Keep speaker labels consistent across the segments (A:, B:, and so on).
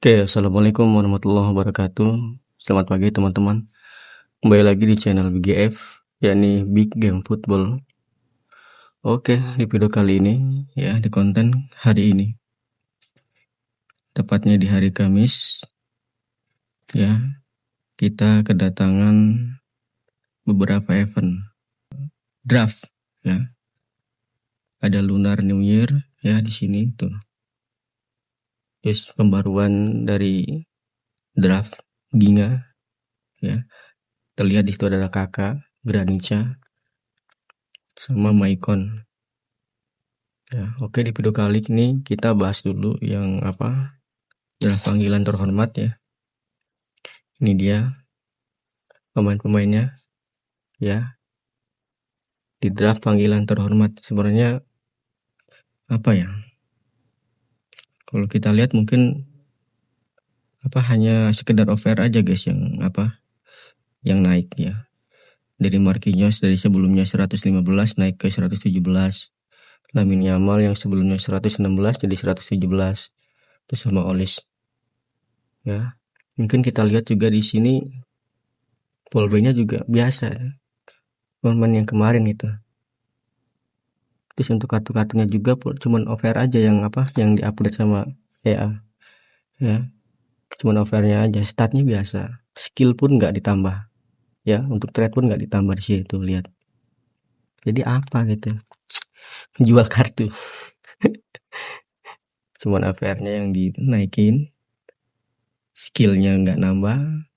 A: Oke, assalamualaikum warahmatullahi wabarakatuh. Selamat pagi teman-teman. Kembali lagi di channel BGF, yakni Big Game Football. Oke, di video kali ini ya, di konten hari ini, tepatnya di hari Kamis, ya, kita kedatangan beberapa event draft, ya. Ada Lunar New Year, ya, di sini tuh. Terus pembaruan dari draft Ginga, ya. Terlihat di situ ada Kakak, Granica, sama Maicon. Ya, oke, di video kali ini kita bahas dulu yang draft panggilan terhormat ya. Ini dia pemain-pemainnya ya. Di draft panggilan terhormat sebenarnya kalau kita lihat mungkin hanya sekedar offer aja guys yang naik ya. Dari Marquinhos dari sebelumnya 115 naik ke 117. Lamine Yamal yang sebelumnya 116 jadi 117. Terus sama Olis. Ya. Mungkin kita lihat juga di sini Polbe-nya juga biasa. Pemain yang kemarin itu. Terus untuk kartu-kartunya juga cuman offer aja yang diupgrade sama EA. Ya. Cuman offernya aja, statnya biasa. Skill pun nggak ditambah. Ya, untuk trade pun nggak ditambah di situ, lihat. Jadi apa gitu? Jual kartu. Cuman offernya yang dinaikin. Skillnya nggak nambah.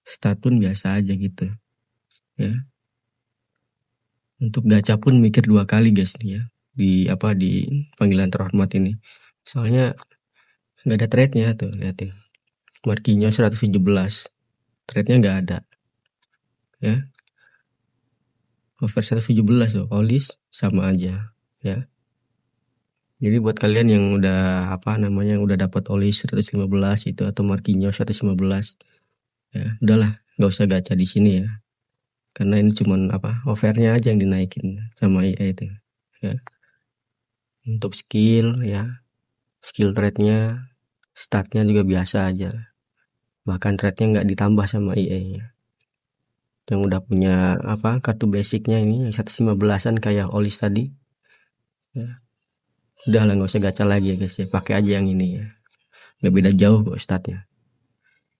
A: Stat pun biasa aja gitu. Ya. Untuk gacha pun mikir 2 kali guys nih ya. Di panggilan terhormat ini. Soalnya nggak ada trade-nya tuh, lihatin. Marquinhos 117. Trade-nya nggak ada. Ya. Over 117 loh, Olis sama aja ya. Jadi buat kalian yang udah udah dapat Olis 115 itu atau Marquinhos 115 ya, udahlah nggak usah gacha di sini ya. Karena ini cuman offernya aja yang dinaikin sama EA itu ya. Untuk skill ya, skill trade-nya, statnya juga biasa aja. Bahkan trade-nya nggak ditambah sama EA ya. Yang udah punya kartu basicnya ini 115an kayak Olis tadi ya. Udah lah, nggak usah gacha lagi ya guys ya, pakai aja yang ini ya, nggak beda jauh kok statnya.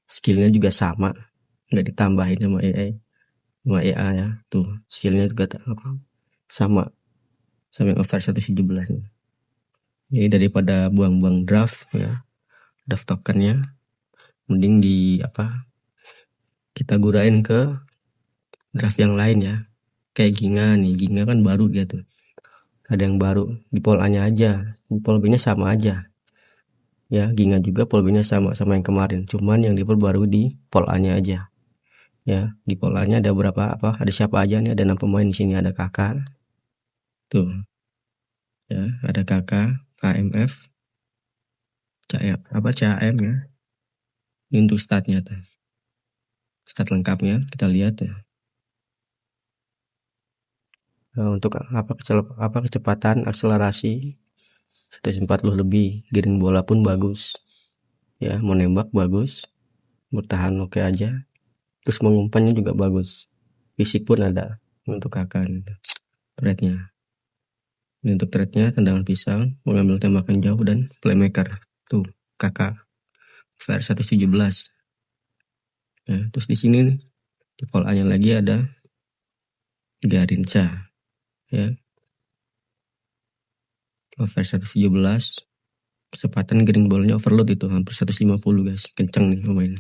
A: Skillnya juga sama, nggak ditambahin sama EA ya. Tuh skillnya juga sama yang over 117 nih. Jadi daripada buang-buang draft ya, draft tokennya, mending kita gunain ke draft yang lain ya. Kayak Ginga kan baru dia tuh. Ada yang baru di pol A-nya aja, di pol B-nya sama aja. Ya, Ginga juga pol B-nya sama yang kemarin, cuman yang diperbarui di pol A-nya aja. Ya, di pol A-nya ada berapa ada siapa aja nih, ada 6 pemain di sini, ada Kakak. Tuh. Ya, ada Kakak, KMF, CAM ya. Ini untuk statnya tuh. Stat lengkapnya kita lihat ya. Nah, untuk kecepatan akselerasi 140 lebih, giring bola pun bagus ya, mau nembak bagus, bertahan oke aja, terus mengumpannya juga bagus, fisik pun ada untuk Kakak gitu. Trade-nya ini untuk trade-nya tendangan pisang, mengambil tembakan jauh dan playmaker. Tuh Kakak VR 117 ya. Terus di sini di pol A-nya lagi ada Garinca ya, over 117, kecepatan giring bolanya overload itu hampir 150 guys, kenceng nih pemain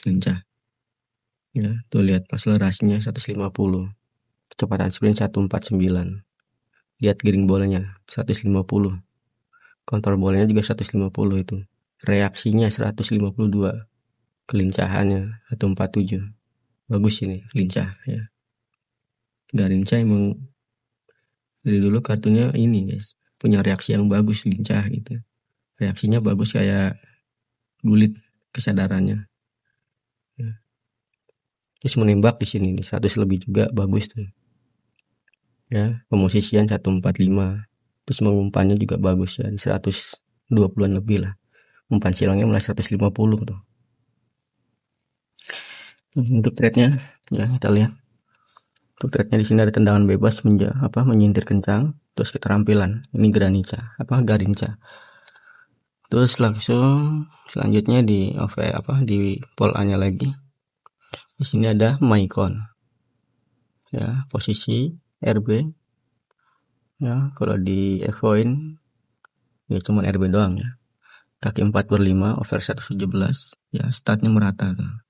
A: lincah ya. Tuh lihat akselerasinya 150, kecepatan sprint 149, lihat giring bolanya 150, kontrol bolanya juga 150 itu, reaksinya 152, kelincahannya 147, bagus ini lincah ya. Garinca emang dari dulu kartunya ini guys, punya reaksi yang bagus, lincah gitu, reaksinya bagus kayak Gullit kesadarannya ya. Terus menembak di sini 100 lebih juga bagus tuh ya, pemosisian 145, terus mengumpannya juga bagus ya, di 120-an lebih lah, umpan silangnya mulai 150 tuh. Untuk trade-nya ya kita lihat. Untuk trade-nya di sini ada tendangan bebas menyintir kencang, terus keterampilan. Ini Garinca. Terus langsung selanjutnya di pola-nya lagi. Di sini ada Maicon. Ya, posisi RB. Ya, kalau di F-Point ya cuman RB doang ya. Kaki 4/5 over 117. Ya, statnya merata tuh.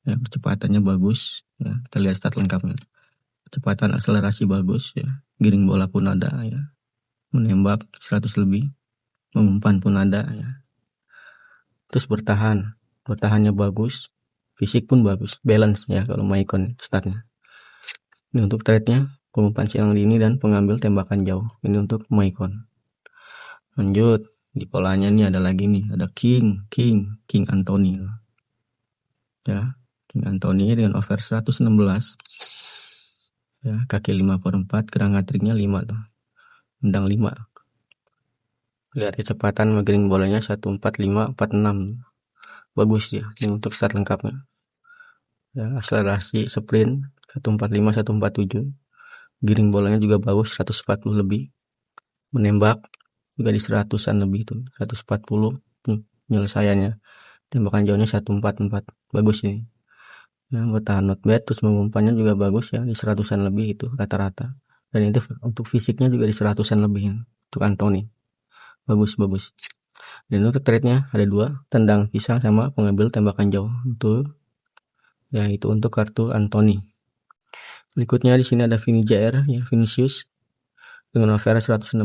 A: Ya, kecepatannya bagus ya, kita lihat stat lengkapnya. Kecepatan akselerasi bagus ya, giring bola pun ada ya, menembak 100 lebih, mengumpan pun ada ya. Terus bertahannya bagus, fisik pun bagus, balance ya kalau Maicon statnya. Ini untuk trade-nya, pengumpan silang dini dan pengambil tembakan jauh. Ini untuk Maicon. Lanjut di polanya nih ada lagi nih, ada King Anthony ya. King Anthony dengan over 116 ya, kaki 5/4, gerang hat-tricknya 5 tuh, tendang 5. Lihat kecepatan menggiring bolanya 145/46, bagus ya. Ini untuk start lengkapnya ya. Akselerasi sprint 145/147, giring bolanya juga bagus 140 lebih, menembak juga di 100-an lebih tuh, 140 penyelesaiannya, tembakan jauhnya 144, bagus ini ya. Bertahan not bad, terus mengumpannya juga bagus ya, di 100-an lebih itu rata-rata. Dan itu untuk fisiknya juga di 100-an lebih untuk Anthony, bagus. Dan untuk trade-nya ada 2, tendang pisang sama pengambil tembakan jauh. Itu untuk kartu Anthony. Berikutnya di sini ada Vinicius dengan over 116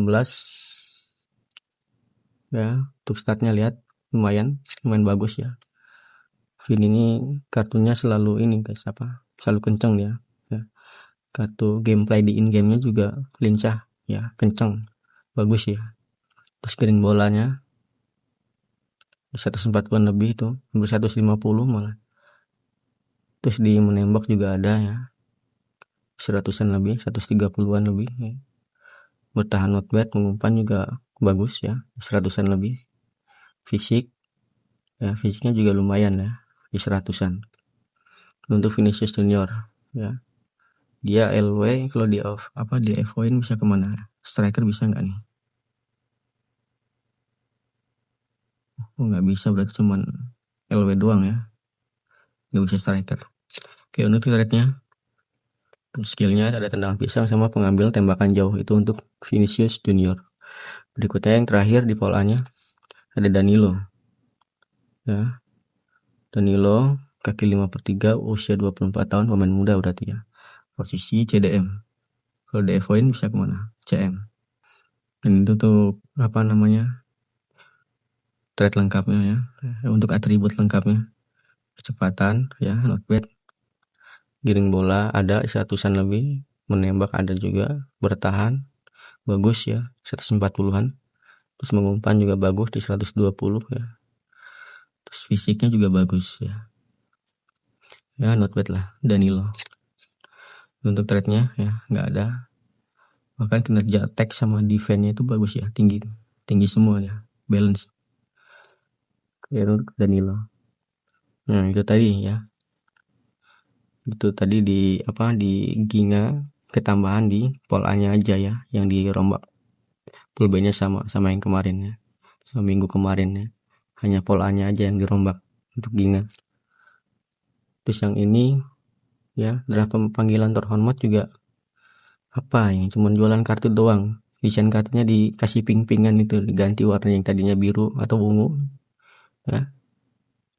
A: ya. Untuk statnya lihat lumayan bagus ya. Vin ini kartunya selalu selalu kenceng dia ya. Kartu gameplay di in game-nya juga lincah ya, kenceng, bagus ya. Terus giring bolanya 140 lebih itu, hampir 150 malah. Terus di menembak juga ada ya, 100-an lebih, 130-an lebih ya. Bertahan not bad, mengumpan juga bagus ya, 100-an lebih. Fisiknya juga lumayan ya, di 100-an. Untuk Vinicius Junior ya, dia LW, kalau di F-Point bisa kemana? Striker bisa nggak nih? Nggak bisa, berarti cuman LW doang ya, nggak bisa striker. Oke, untuk trade-nya, skillnya ada tendangan pisang sama pengambil tembakan jauh, itu untuk Vinicius Junior. Berikutnya yang terakhir di polanya ada Danilo ya. Danilo kaki 5/3, usia 24 tahun, pemain muda berarti ya. Posisi CDM. Kalau di F-Point bisa kemana? CM. Dan itu tuh trade lengkapnya ya. Untuk atribut lengkapnya, kecepatan ya, not bad, giring bola ada 100-an lebih, menembak ada juga, bertahan bagus ya, 140-an, terus mengumpan juga bagus di 120 ya. Terus fisiknya juga bagus ya, not bad lah Danilo. Untuk trade-nya ya nggak ada, bahkan kinerja attack sama defense-nya itu bagus ya, tinggi semua ya, balance ya untuk Danilo. Nah itu tadi ya, itu tadi di Ginga, ketambahan di polanya aja ya, yang dirombak. Pool B-nya sama yang kemarin ya, sama minggu kemarin ya, hanya polanya aja yang dirombak untuk Ginga. Terus yang ini ya, draft panggilan terhormat juga yang cuman jualan kartu doang, desain kartunya dikasih pink-pinkan itu, diganti warna yang tadinya biru atau ungu ya,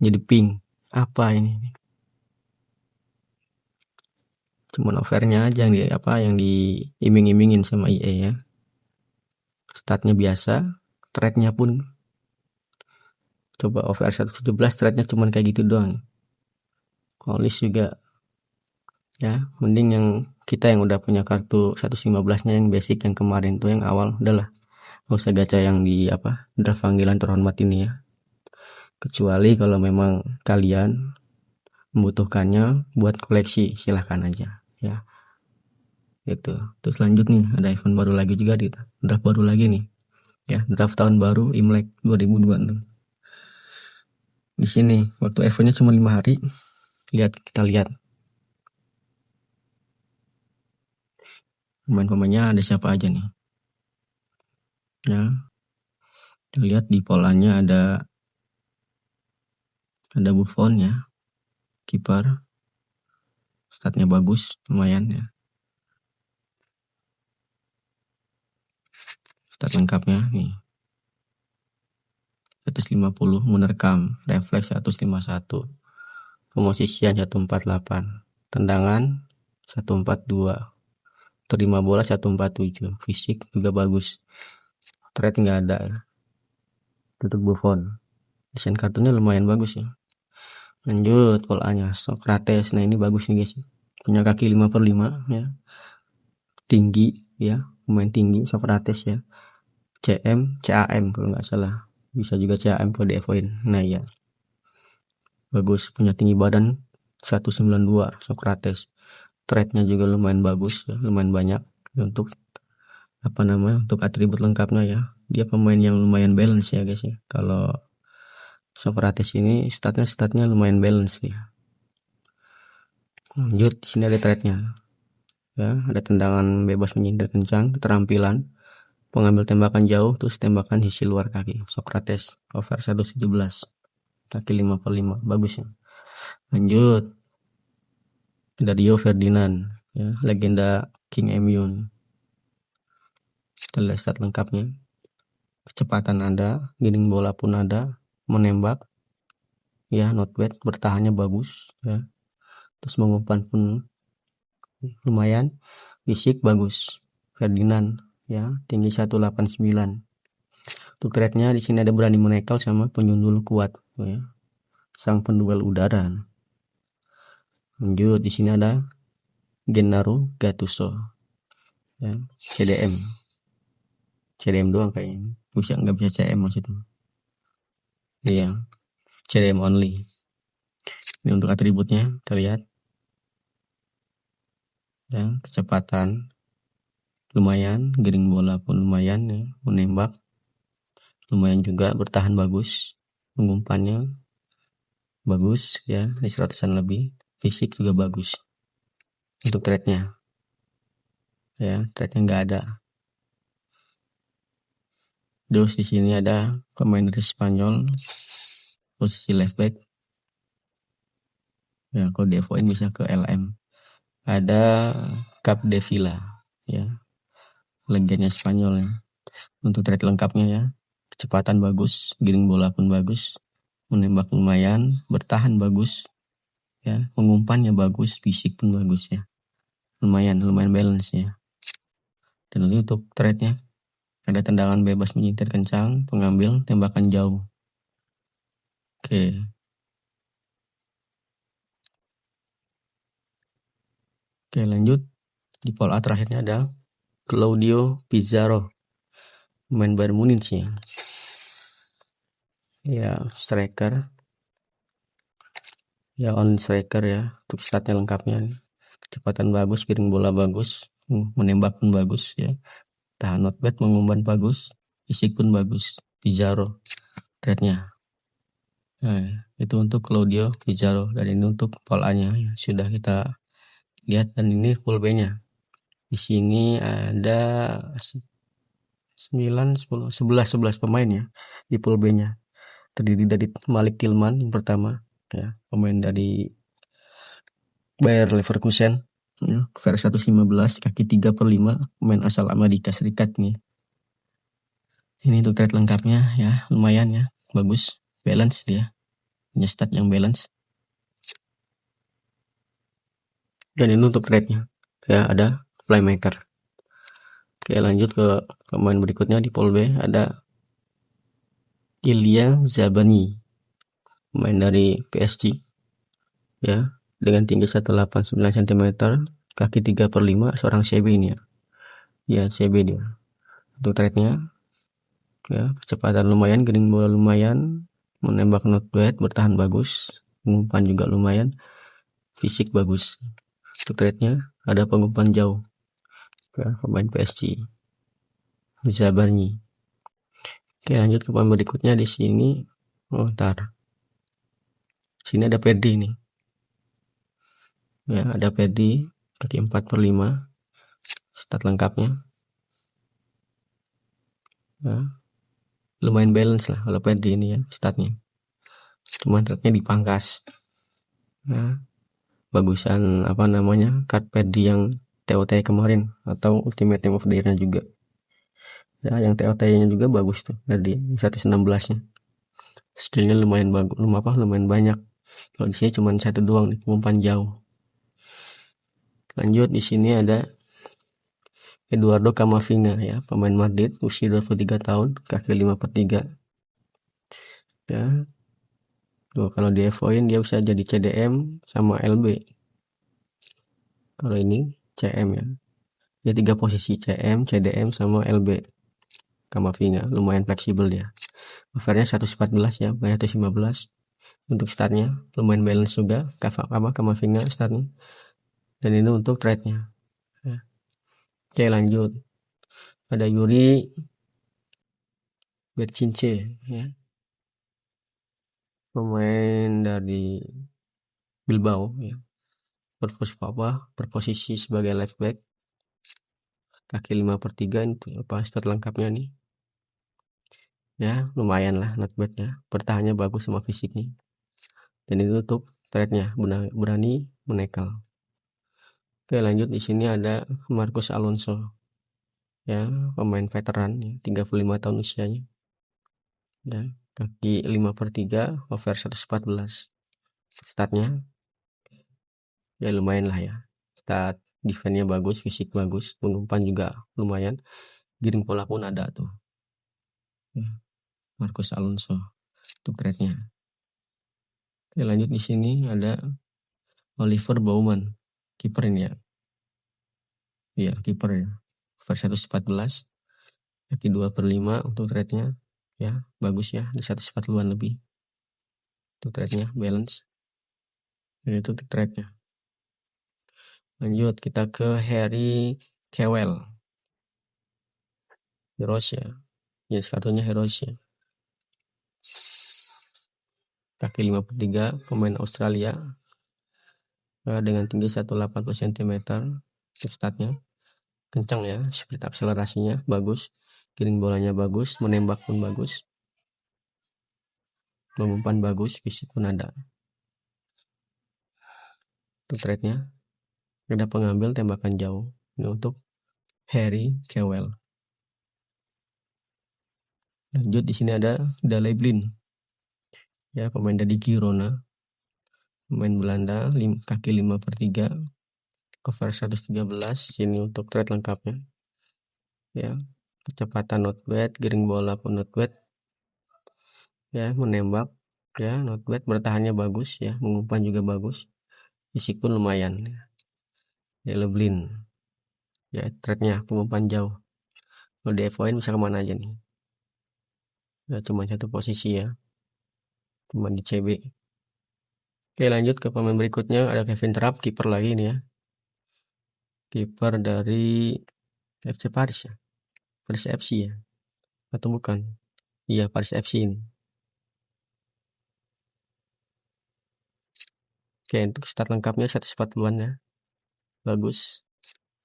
A: jadi pink. Ini cuman offernya aja yang diiming-imingin sama EA ya. Statnya biasa, trade-nya pun coba over 117, trade-nya cuman kayak gitu doang. Polis juga ya, mending yang kita yang udah punya kartu 115-nya yang basic yang kemarin tuh, yang awal, udahlah gak usah gacha yang di draft panggilan terhormat ini ya. Kecuali kalau memang kalian membutuhkannya buat koleksi, silahkan aja ya. Itu. Terus lanjut nih, ada event baru lagi juga, draft baru lagi nih, Ya, draft tahun baru Imlek 2026. Di sini waktu eventnya cuma 5 hari. Kita lihat pemain-pemainnya ada siapa aja nih. Ya. Kita lihat di polanya ada Buffon ya. Kiper. Statnya bagus, lumayan ya. Stat lengkapnya nih. 150 menerkam, refleks 151. Pemosisian 148. Tendangan 142. Terima bola 147. Fisik juga bagus. Trade nggak ada ya. Tutup Buffon. Desain kartunya lumayan bagus ya. Lanjut polanya Socrates. Nah ini bagus nih guys. Punya kaki 5/5 ya. Tinggi ya. Pemain tinggi Socrates ya. CM, CAM kalau nggak salah. Bisa juga CAM kalau di-FO-in. Nah ya. Bagus. Punya tinggi badan 192 Socrates. Trade-nya juga lumayan bagus ya. Lumayan banyak untuk untuk atribut lengkapnya ya. Dia pemain yang lumayan balance ya guys ya. Kalau Socrates ini statnya lumayan balance ya. Lanjut, di sini ada trade-nya. Ya, ada tendangan bebas menyindir kencang, keterampilan, pengambil tembakan jauh, terus tembakan sisi luar kaki. Socrates over 117. Kaki 5/5, bagus ya. Lanjut. Ada Rio Ferdinand ya, legenda King MU. Kita lihat stat lengkapnya. Kecepatan ada, giring bola pun ada, menembak ya, not bad, bertahannya bagus ya, terus mengumpan pun lumayan, fisik bagus. Ferdinand ya, tinggi 189. Untuk trade-nya di sini ada berani menekel sama penyundul kuat ya, sang penduel udara. Lanjut, di sini ada Gennaro Gattuso ya, CDM doang kayaknya, nggak bisa CM maksudnya. Iya, CDM only. Ini untuk atributnya kita lihat ya, kecepatan lumayan, giring bola pun lumayan ya, menembak lumayan juga, bertahan bagus, mengumpannya bagus ya, di 100-an lebih, fisik juga bagus. Untuk trade-nya ya, trade-nya nggak ada. Terus di sini ada pemain dari Spanyol, posisi left back ya, kalau di FO-in bisa ke LM. Ada Capdevila ya, legendanya Spanyol ya. Untuk trade lengkapnya ya, kecepatan bagus, giring bola pun bagus, menembak lumayan, bertahan bagus ya, mengumpannya bagus, fisik pun bagus ya, lumayan balance ya. Dan ini untuk trade-nya ada tendangan bebas menyintir kencang, pengambil tembakan jauh. Oke, lanjut. Di pool A terakhirnya ada Claudio Pizarro, pemain Bayern Munich ya. Ya, striker. Ya, on striker ya. Untuk statnya lengkapnya, kecepatan bagus, giring bola bagus, menembak pun bagus ya. Tahan not bad, mengumpan bagus, fisik pun bagus. Pizarro trade-nya. Nah, itu untuk Claudio Pizarro, dan ini untuk pool A-nya ya, sudah kita lihat. Dan ini pool B-nya. Di sini ada 9, 10, 11 pemain ya di pool B-nya. Terdiri dari Malik Tillman yang pertama ya, pemain dari Bayer Leverkusen ya, versi 115, kaki 3/5, pemain asal Amerika Serikat nih. Ini untuk trade lengkapnya ya, lumayan ya, bagus, balance dia, punya stat yang balance. Dan ini untuk trade-nya ya, ada playmaker. Oke, lanjut ke pemain berikutnya di pool B. Ada Ilya Zabani, pemain dari PSG ya, dengan tinggi 189 cm, kaki 3/5, seorang CB ini ya. Ya, CB dia. Untuk trade-nya ya, kecepatan lumayan, giring bola lumayan, menembak not bad, bertahan bagus, pengumpan juga lumayan, fisik bagus. Untuk trade-nya ada pengumpan jauh ya, pemain PSG Zabani. Oke, lanjut ke pemain berikutnya. Di sini sini ada Pedri nih ya, ada Pedri kaki 4/5 stat lengkapnya ya. Lumayan balance lah kalau Pedri ini ya statnya, cuman trade-nya dipangkas ya. Bagusan apa namanya card Pedri yang TOT kemarin atau Ultimate Team of the Year-nya juga ya, yang TOT-nya juga bagus tuh dari 116 nya. Skillnya lumayan bagus, lumayan banyak. Kalau di sini cuma satu doang nih, umpan jauh. Lanjut, di sini ada Eduardo Camavinga ya, pemain Madrid, usia 23 tahun, kaki 5/3 ya. Tuh, kalau di Evoin dia bisa jadi CDM sama LB. Kalau ini CM ya. Dia 3 posisi, CM, CDM sama LB. Camavinga lumayan fleksibel dia. Overnya 114 ya, bayar 115. Untuk startnya lumayan balance juga, Camavinga startnya. Dan ini untuk trade-nya ya. Oke, lanjut. Ada Yuri Bercince ya, pemain dari Bilbao ya, berposisi sebagai left back, kaki 5/3 itu apa stat lengkapnya nih ya, lumayan lah, not bad ya, bertahannya bagus sama fisiknya. Dan itu untuk trade-nya berani menekal. Oke, lanjut. Di sini ada Marcos Alonso ya, pemain veteran ya, 35 tahun usianya ya, kaki 5/3 over 114. Statnya ya lumayan lah ya, stat defense-nya bagus, fisik bagus, pengumpan juga lumayan, giring pola pun ada tuh ya. Marcos Alonso untuk trade-nya. Oke, lanjut. Di sini ada Oliver Baumann, kiper ini ya. Iya, kiper ya. Over 114, kaki 2/5 untuk trade-nya ya, bagus ya, di 140-an lebih. Untuk trade-nya balance. Ini itu trade-nya. Lanjut kita ke Harry Kewell. Heroes ya. Ya, kartunya Heroes ya. Kaki 5/3, pemain Australia dengan tinggi 180 cm. Statnya kencang ya, speed akselerasinya bagus, giring bolanya bagus, menembak pun bagus, mengumpan bagus, fisik pun ada. Untuk trade-nya ada pengambil tembakan jauh. Ini untuk Harry Kewell. Lanjut, di sini ada Daley Blind ya, pemain dari Girona, pemain Belanda, kaki 5/3 cover 113. Sini untuk trade lengkapnya ya, kecepatan not bad, giring bola pun not bad ya, menembak ya not bad, bertahannya bagus ya, mengumpan juga bagus, fisik pun lumayan ya. Blind ya, trade-nya pengumpan jauh. Kalau di F1 bisa kemana aja nih ya, cuma satu posisi ya, cuma di CB. Oke, lanjut ke pemain berikutnya. Ada Kevin Trapp, kiper lagi nih ya, kiper dari FC Paris ya, Paris FC ya, atau bukan? Iya, Paris FC ini. Oke, untuk stat lengkapnya 140-an ya, bagus.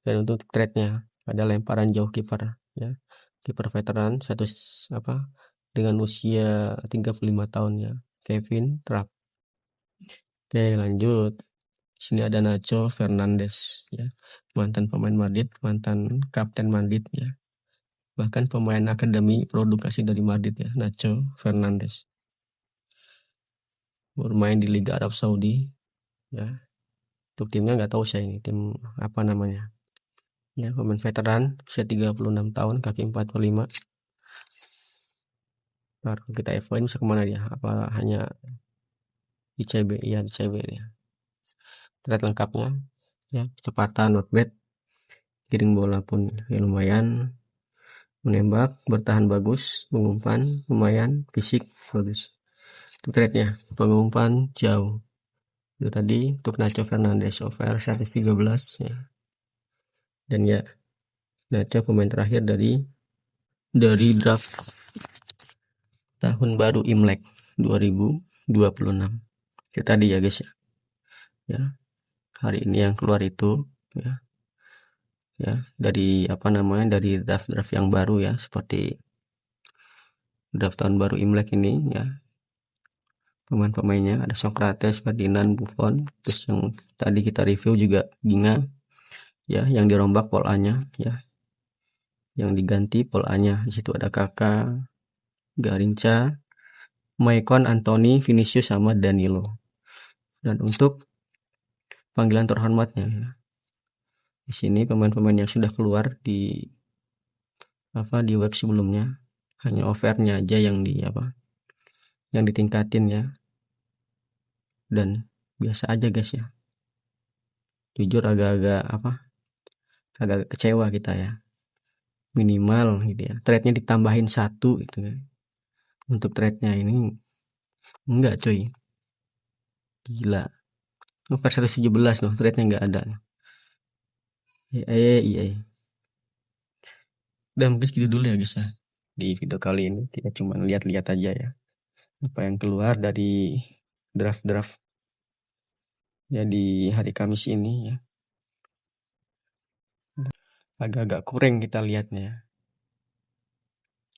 A: Dan untuk trade-nya ada lemparan jauh kiper ya, kiper veteran dengan usia 35 tahun ya, Kevin Trapp. Oke, lanjut. Sini ada Nacho Fernandes ya, mantan pemain Madrid, mantan kapten Madrid ya, bahkan pemain akademi produksi dari Madrid ya, Nacho Fernandes. Bermain di Liga Arab Saudi ya. Untuk timnya nggak tahu saya ini tim apa namanya ya, pemain veteran, usia 36 tahun, kaki 4/5. Baru kita F1 bisa kemana dia, apa hanya di CB? Iya, di CB dia. Trade lengkapnya ya, kecepatan not bad, giring bola pun ya lumayan, menembak, bertahan bagus, mengumpan lumayan, fisik bagus. Untuk trade-nya pengumpan jauh itu tadi untuk Nacho Fernandes over 113 ya. Dan ya, Nacho pemain terakhir dari draft tahun baru Imlek 2026. Itu tadi ya guys ya. Ya, hari ini yang keluar itu ya dari dari draft-draft yang baru ya, seperti draft tahun baru Imlek ini ya. Pemain-pemainnya ada Socrates, Ferdinand, Buffon. Terus yang tadi kita review juga Ginga ya, yang dirombak polanya ya, yang diganti polanya. Di situ ada Kakak, Garinca, Maicon, Anthony, Vinicius sama Danilo. Dan untuk panggilan terhormatnya ya, di sini pemain-pemain yang sudah keluar di web sebelumnya, hanya offernya aja yang yang ditingkatin ya. Dan biasa aja guys ya, jujur agak kecewa kita ya, minimal gitu ya trade-nya ditambahin 1 gitu kan. Untuk trade-nya ini enggak coy, gila, over 117 loh, trade-nya enggak ada. Iya. Dan mungkin segitu dulu ya guys ya, di video kali ini kita cuma lihat-lihat aja ya apa yang keluar dari draft-draft ya di hari Kamis ini ya. Agak-agak kurang kita lihatnya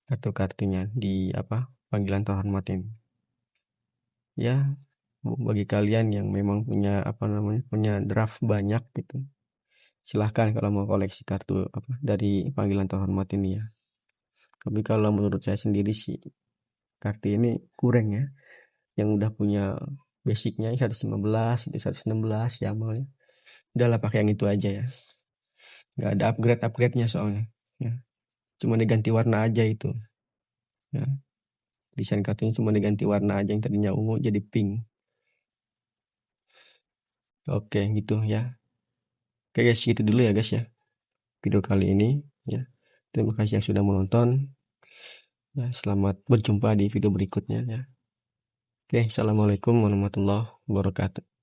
A: kartu-kartunya di panggilan terhormat ini ya. Bagi kalian yang memang punya punya draft banyak gitu, silahkan kalau mau koleksi kartu dari panggilan terhormat ini ya. Tapi kalau menurut saya sendiri sih, kartu ini kurang ya. Yang udah punya basicnya 115 itu 116 ya, malnya udahlah pakai yang itu aja ya, nggak ada upgrade-nya soalnya ya. Cuma diganti warna aja itu ya, desain kartunya cuma diganti warna aja, yang tadinya ungu jadi pink. Oke gitu ya. Oke guys, gitu dulu ya guys ya video kali ini ya. Terima kasih yang sudah menonton ya, selamat berjumpa di video berikutnya ya. Oke, assalamualaikum warahmatullahi wabarakatuh.